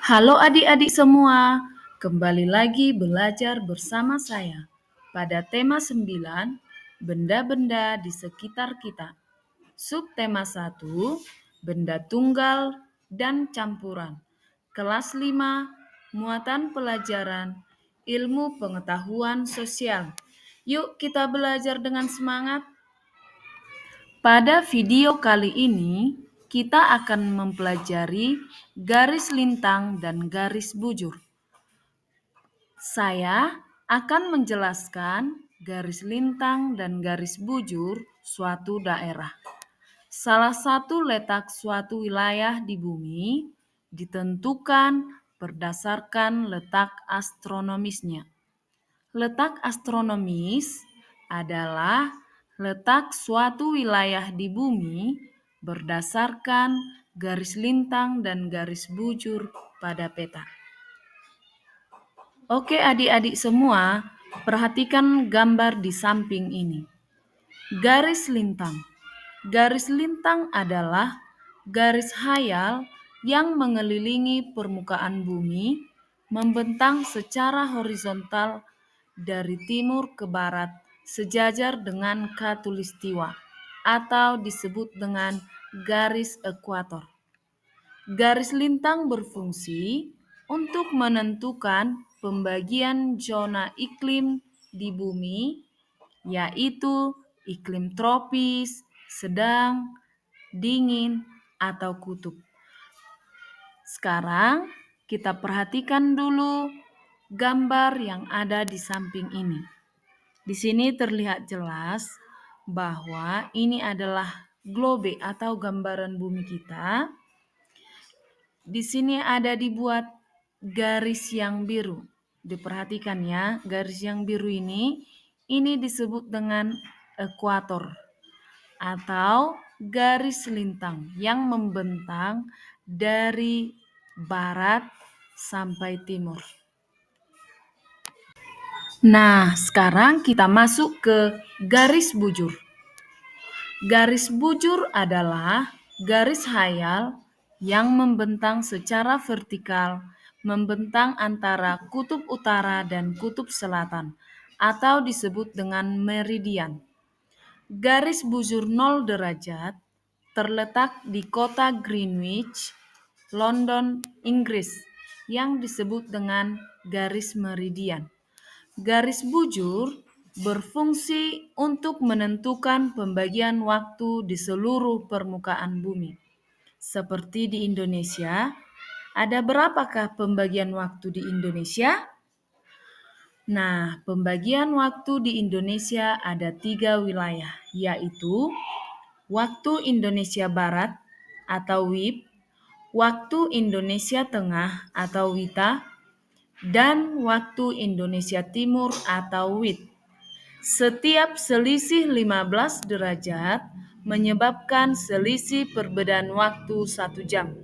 Halo adik-adik semua, kembali lagi belajar bersama saya pada tema 9, benda-benda di sekitar kita. Subtema 1, benda tunggal dan campuran. Kelas 5, muatan pelajaran, ilmu pengetahuan sosial. Yuk kita belajar dengan semangat. Pada video kali ini, kita akan mempelajari garis lintang dan garis bujur. Saya akan menjelaskan garis lintang dan garis bujur suatu daerah. Salah satu letak suatu wilayah di bumi ditentukan berdasarkan letak astronomisnya. Letak astronomis adalah letak suatu wilayah di bumi berdasarkan garis lintang dan garis bujur pada peta. Oke adik-adik semua, perhatikan gambar di samping ini. Garis lintang. Garis lintang adalah garis khayal yang mengelilingi permukaan bumi, membentang secara horizontal dari timur ke barat sejajar dengan khatulistiwa atau disebut dengan garis ekuator. Garis lintang berfungsi untuk menentukan pembagian zona iklim di bumi, yaitu iklim tropis, sedang, dingin, atau kutub. Sekarang kita perhatikan dulu gambar yang ada di samping ini. Di sini terlihat jelas bahwa ini adalah globe atau gambaran bumi kita. Di sini ada dibuat garis yang biru. Diperhatikan ya, garis yang biru ini disebut dengan ekuator atau garis lintang yang membentang dari barat sampai timur. Nah, sekarang kita masuk ke garis bujur. Garis bujur adalah garis khayal yang membentang secara vertikal, membentang antara kutub utara dan kutub selatan, atau disebut dengan meridian. Garis bujur 0 derajat terletak di kota Greenwich, London, Inggris, yang disebut dengan garis meridian. Garis bujur berfungsi untuk menentukan pembagian waktu di seluruh permukaan bumi. Seperti di Indonesia, ada berapakah pembagian waktu di Indonesia? Nah, pembagian waktu di Indonesia ada 3 wilayah, yaitu waktu Indonesia Barat atau WIB, waktu Indonesia Tengah atau WITA, dan waktu Indonesia Timur atau WIT. Setiap selisih 15 derajat menyebabkan selisih perbedaan waktu 1 jam.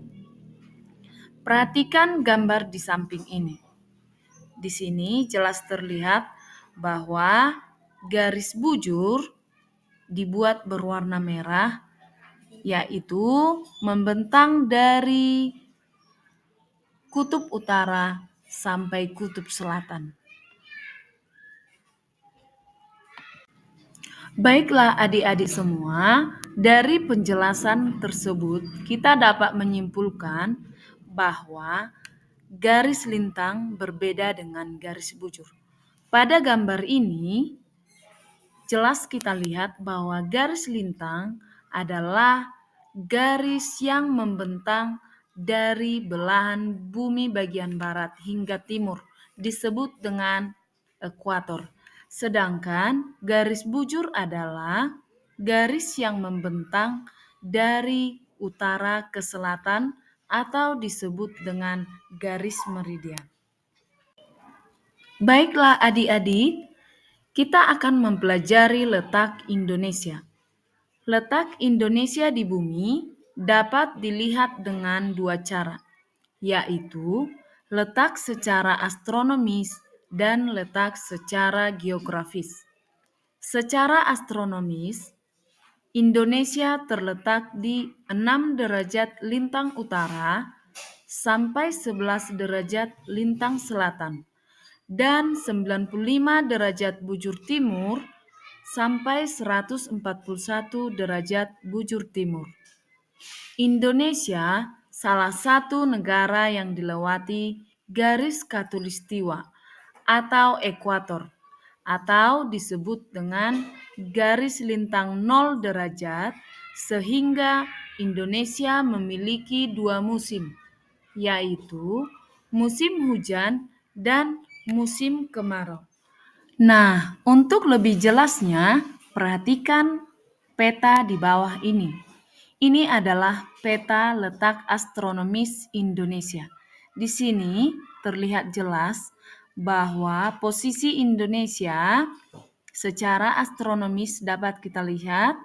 Perhatikan gambar di samping ini. Di sini jelas terlihat bahwa garis bujur dibuat berwarna merah, yaitu membentang dari kutub utara sampai kutub selatan. Baiklah adik-adik semua, dari penjelasan tersebut kita dapat menyimpulkan bahwa garis lintang berbeda dengan garis bujur. Pada gambar ini, jelas kita lihat bahwa garis lintang adalah garis yang membentang dari belahan bumi bagian barat hingga timur, disebut dengan ekuator. Sedangkan garis bujur adalah garis yang membentang dari utara ke selatan atau disebut dengan garis meridian. Baiklah adik-adik, kita akan mempelajari letak Indonesia. Letak Indonesia di bumi dapat dilihat dengan 2 cara, yaitu letak secara astronomis dan letak secara geografis. Secara astronomis, Indonesia terletak di 6 derajat lintang utara, sampai 11 derajat lintang selatan dan 95 derajat bujur timur sampai 141 derajat bujur timur. Indonesia salah satu negara yang dilewati garis khatulistiwa atau ekuator, atau disebut dengan garis lintang 0 derajat, sehingga Indonesia memiliki dua musim, yaitu musim hujan dan musim kemarau. Nah, untuk lebih jelasnya, perhatikan peta di bawah ini. Ini adalah peta letak astronomis Indonesia. Di sini terlihat jelas bahwa posisi Indonesia secara astronomis dapat kita lihat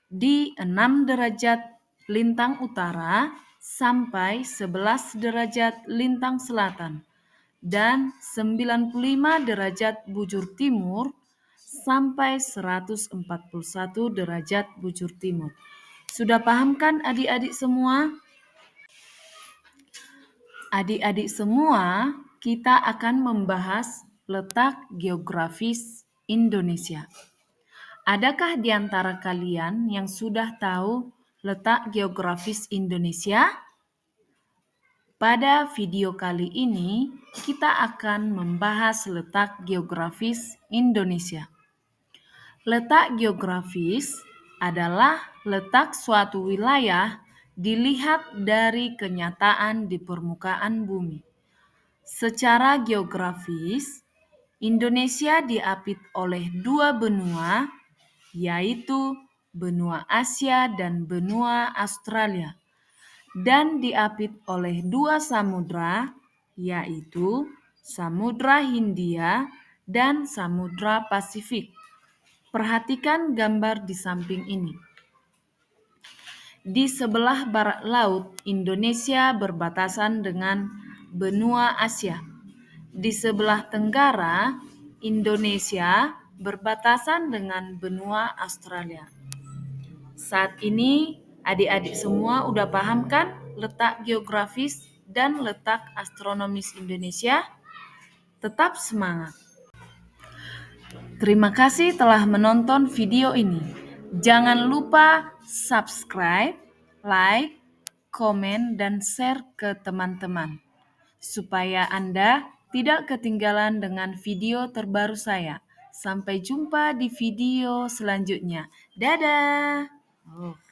di 6 derajat lintang utara sampai 11 derajat lintang selatan dan 95 derajat bujur timur sampai 141 derajat bujur timur. Sudah paham kan adik-adik semua? Adik-adik semua, kita akan membahas letak geografis Indonesia. Adakah di antara kalian yang sudah tahu letak geografis Indonesia? Pada video kali ini, kita akan membahas letak geografis Indonesia. Letak geografis adalah letak suatu wilayah dilihat dari kenyataan di permukaan bumi. Secara geografis, Indonesia diapit oleh dua benua, yaitu benua Asia dan benua Australia, dan diapit oleh dua samudra, yaitu Samudra Hindia dan Samudra Pasifik. Perhatikan gambar di samping ini. Di sebelah barat laut, Indonesia berbatasan dengan benua Asia. Di sebelah tenggara, Indonesia berbatasan dengan benua Australia. Saat ini, adik-adik semua udah paham kan letak geografis dan letak astronomis Indonesia? Tetap semangat! Terima kasih telah menonton video ini. Jangan lupa subscribe, like, komen, dan share ke teman-teman, supaya Anda tidak ketinggalan dengan video terbaru saya. Sampai jumpa di video selanjutnya. Dadah!